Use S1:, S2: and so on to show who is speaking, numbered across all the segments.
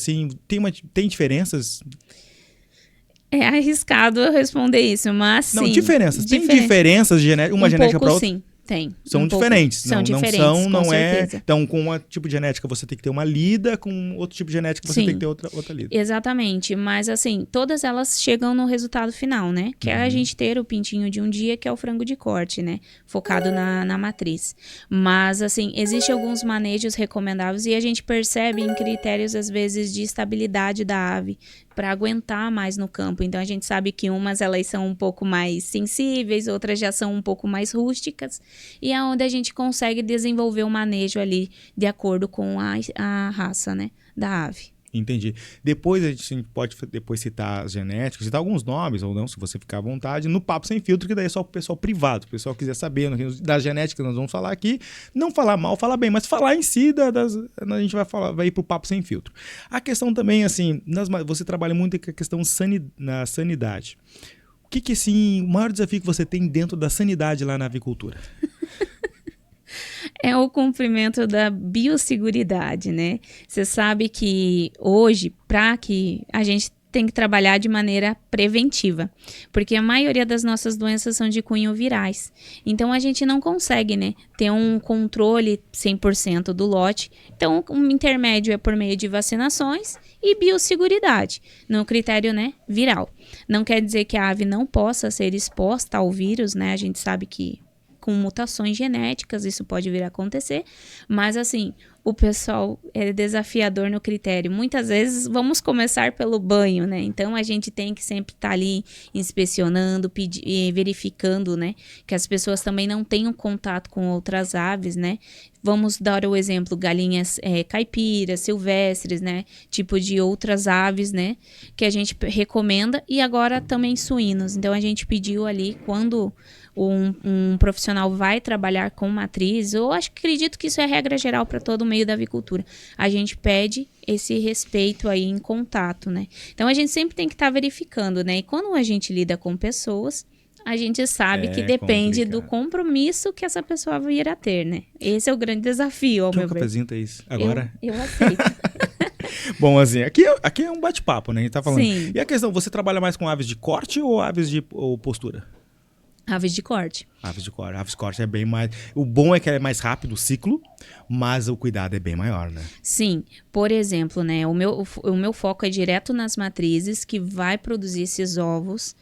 S1: Assim, tem diferenças?
S2: É arriscado eu responder isso, mas sim.
S1: Não, diferenças. Tem diferenças genéticas, uma genética para outra?
S2: Sim, tem.
S1: São diferentes.
S2: São diferentes,
S1: não
S2: com
S1: é.
S2: certeza.
S1: Então, com um tipo de genética você tem que ter uma lida, com outro tipo de genética você tem que ter outra lida.
S2: Exatamente, mas assim, todas elas chegam no resultado final, né? Que é a gente ter o pintinho de um dia, que é o frango de corte, né? Focado na matriz. Mas assim, existem alguns manejos recomendáveis e a gente percebe em critérios, às vezes, de estabilidade da ave, para aguentar mais no campo. Então, a gente sabe que umas elas são um pouco mais sensíveis, outras já são um pouco mais rústicas, e é onde a gente consegue desenvolver o manejo ali de acordo com a raça, né, da ave.
S1: Entendi. Depois a gente pode citar as genéticas, citar alguns nomes ou não, se você ficar à vontade, no Papo Sem Filtro, que daí é só o pessoal privado. Se o pessoal quiser saber da genética, nós vamos falar aqui. Não falar mal, falar bem, mas falar em si, a gente vai ir pro Papo Sem Filtro. A questão também, assim, você trabalha muito com a questão na sanidade. O que assim, o maior desafio que você tem dentro da sanidade lá na avicultura?
S2: É o cumprimento da biosseguridade, né? Você sabe que hoje, para que a gente tem que trabalhar de maneira preventiva, porque a maioria das nossas doenças são de cunho virais. Então, a gente não consegue, né, ter um controle 100% do lote. Então, um intermédio é por meio de vacinações e biosseguridade, no critério, né, viral. Não quer dizer que a ave não possa ser exposta ao vírus, né? A gente sabe que com mutações genéticas isso pode vir a acontecer, mas assim, o pessoal é desafiador no critério. Muitas vezes vamos começar pelo banho, né? Então a gente tem que sempre estar ali inspecionando, verificando, né? Que as pessoas também não tenham contato com outras aves, né? Vamos dar o exemplo, galinhas caipiras, silvestres, né? Tipo de outras aves, né? Que a gente recomenda, e agora também suínos. Então a gente pediu ali, quando um profissional vai trabalhar com matriz, eu acredito que isso é regra geral para todo o meio da avicultura, a gente pede esse respeito aí em contato, né? Então a gente sempre tem que estar verificando, né? E quando a gente lida com pessoas, a gente sabe que depende do compromisso que essa pessoa vir a ter, né? Esse é o grande desafio, ao meu ver.
S1: Apresenta isso agora?
S2: Eu aceito.
S1: Bom, assim, aqui é um bate-papo, né? A gente tá falando.
S2: Sim.
S1: E a questão, você trabalha mais com aves de corte ou aves ou postura?
S2: Aves de corte.
S1: Aves de corte. Aves de corte é bem mais... O bom é que é mais rápido o ciclo, mas o cuidado é bem maior, né?
S2: Sim. Por exemplo, né? O meu foco é direto nas matrizes, que vai produzir esses ovos.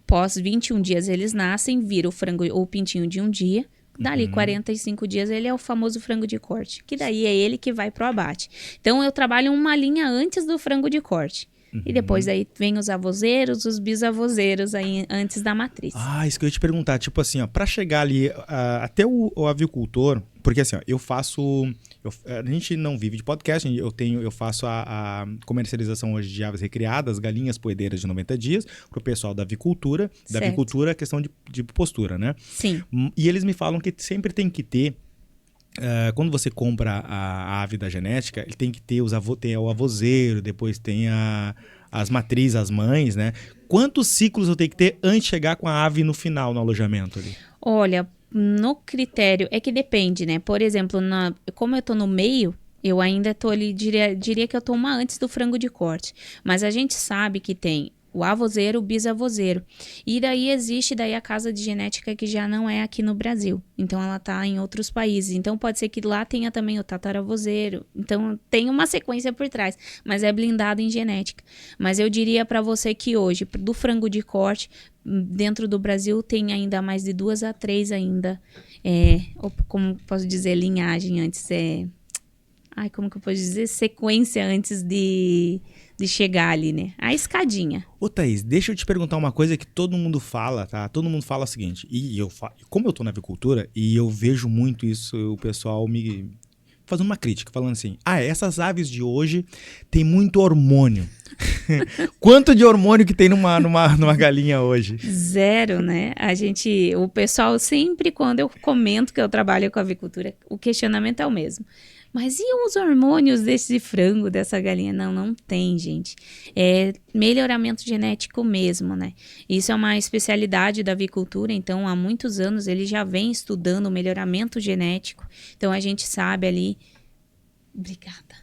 S2: Pós 21 dias eles nascem, vira o frango ou o pintinho de um dia. Dali 45 dias ele é o famoso frango de corte, que daí é ele que vai pro abate. Então eu trabalho uma linha antes do frango de corte. E depois aí vem os avozeiros, os bisavozeiros aí antes da matriz.
S1: Ah, isso que eu ia te perguntar. Tipo assim, ó, pra chegar ali até o avicultor, porque assim, ó, eu faço... a gente não vive de podcast, eu faço a comercialização hoje de aves recriadas, galinhas poedeiras de 90 dias, pro pessoal da avicultura. Da
S2: Certo.
S1: avicultura, a questão de postura, né?
S2: Sim.
S1: E eles me falam que sempre tem que ter... quando você compra a ave da genética, ele tem que ter tem o avozeiro, depois tem as matrizes, as mães, né? Quantos ciclos eu tenho que ter antes de chegar com a ave no final, no alojamento ali?
S2: Olha, no critério, é que depende, né? Por exemplo, como eu tô no meio, eu ainda tô ali, diria que eu tô uma antes do frango de corte. Mas a gente sabe que tem o avozeiro, o bisavozeiro. E daí existe a casa de genética que já não é aqui no Brasil. Então ela tá em outros países. Então pode ser que lá tenha também o tataravozeiro. Então tem uma sequência por trás, mas é blindado em genética. Mas eu diria para você que hoje, do frango de corte, dentro do Brasil tem ainda mais de 2 a 3 ainda. Como posso dizer, linhagem antes. Como que eu posso dizer? Sequência antes de chegar ali, né? A escadinha.
S1: Ô, Thaís, deixa eu te perguntar uma coisa que todo mundo fala, tá? Todo mundo fala o seguinte, como eu tô na avicultura, e eu vejo muito isso, o pessoal me fazendo uma crítica, falando assim, essas aves de hoje tem muito hormônio. Quanto de hormônio que tem numa galinha hoje?
S2: 0, né? O pessoal sempre, quando eu comento que eu trabalho com avicultura, o questionamento é o mesmo. Mas e os hormônios desse frango, dessa galinha? Não tem, gente. É melhoramento genético mesmo, né? Isso é uma especialidade da avicultura, então há muitos anos ele já vem estudando o melhoramento genético. Então a gente sabe ali... Obrigada.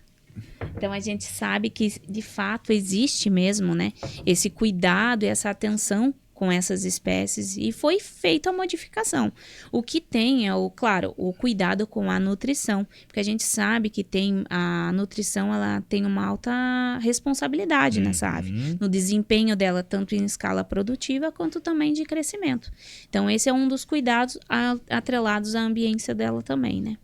S2: Então a gente sabe que de fato existe mesmo, né, esse cuidado e essa atenção com essas espécies e foi feita a modificação. O que tem é claro, o cuidado com a nutrição, porque a gente sabe que a nutrição ela tem uma alta responsabilidade nessa ave, no desempenho dela, tanto em escala produtiva quanto também de crescimento. Então esse é um dos cuidados atrelados à ambiência dela também, né?